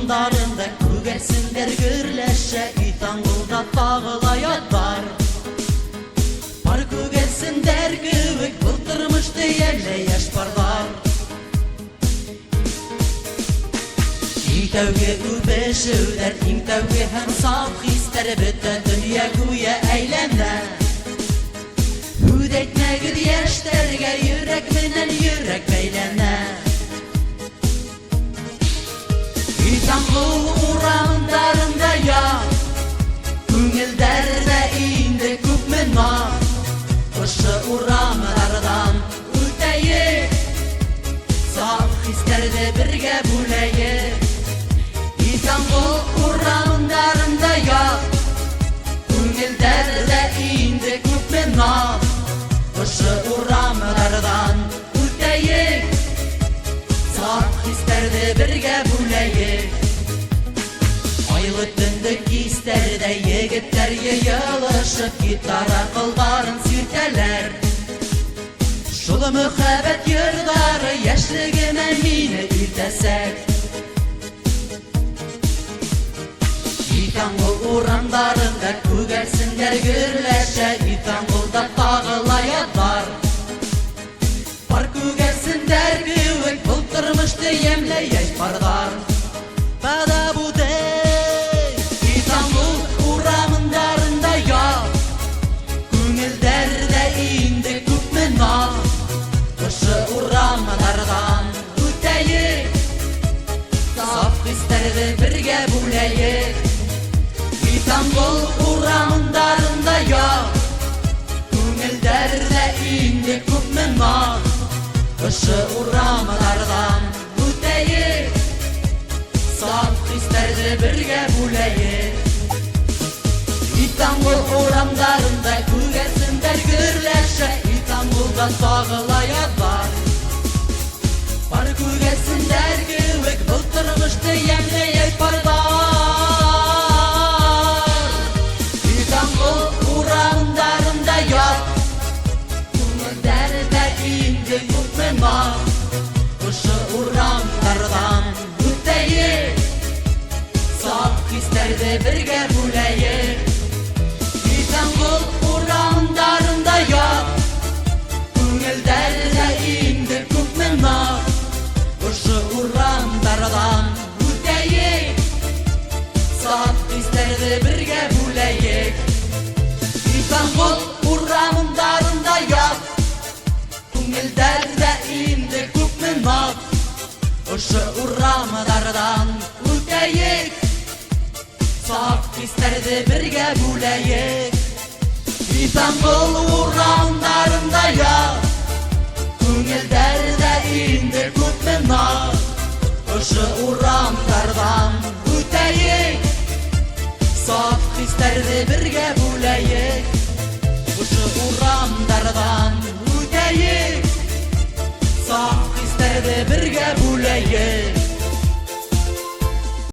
uramlarında Kögersinler gürleşe İstanbul'da tağılayat var. Par kögersinler güvük Bıldırmıştı yerle yaş barlar. İntevge übeşüler İntevge hem saf ister Bütün dünya güye eğlenler. Hüdekne gid yaşterge Yürek minen yürek beylenler. İstanbul uğramlarında ya Köngüllerde indi köpmen var. Koşu uğramlardan öteyi Saf hislerde birge buleyi. İstanbul uğramlarında ya Köngüllerde indi köpmen var. Koşu uğramlardan öteyi Saf hislerde birge buleyi. Aylık döndük isterde yigitler yığılışıp Gitara kılların sürteler. Şulu mühabbet yurdarı yaşlığıma mini ürteser. İstanbul uğramlarında kögersinler gürleşe İstanbul'da tağılayat var. Par kögersinler güvük Bıldırmıştı yemle yaş barlar. Bada bu dey İstanbul uğramlarında ya Köngüllerde indi köpmen var. Koşu uğramlardan öteyi Saf hislerde birge buleyi. İstanbul uğramlarında ya Köngüllerde indi köpmen var. Koşu uğramlardan öteyi Saf hislerde birge buleyi. İstanbul uğramlarında kögersinler gürleşe İstanbul'da tağılayat var. Par kögersinler güvük Bıldırmıştı yemle yaş barlar. İstanbul uğramlarında ya Köngüllerde indi köpmen var. Koşu uğramlardan öteyi Saf hislerde birge buleyi. İstanbul uğramlarında ya Köngüllerde indi köpmen var. Koşu uğramlardan öteyi Saf hislerde birge buleyi. İstanbul uğramlarında ya Köngüllerde indi köpmen var. Koşu uğramlardan öteyi Saf hislerde birge buleyi. İstanbul uğramlarında ya Köngüllerde indi köpmen var. Koşu uğramlardan öteyi Saf hislerde birge buleyi. Koşu uğramlardan öteyi Saf hislerde birge buleyi.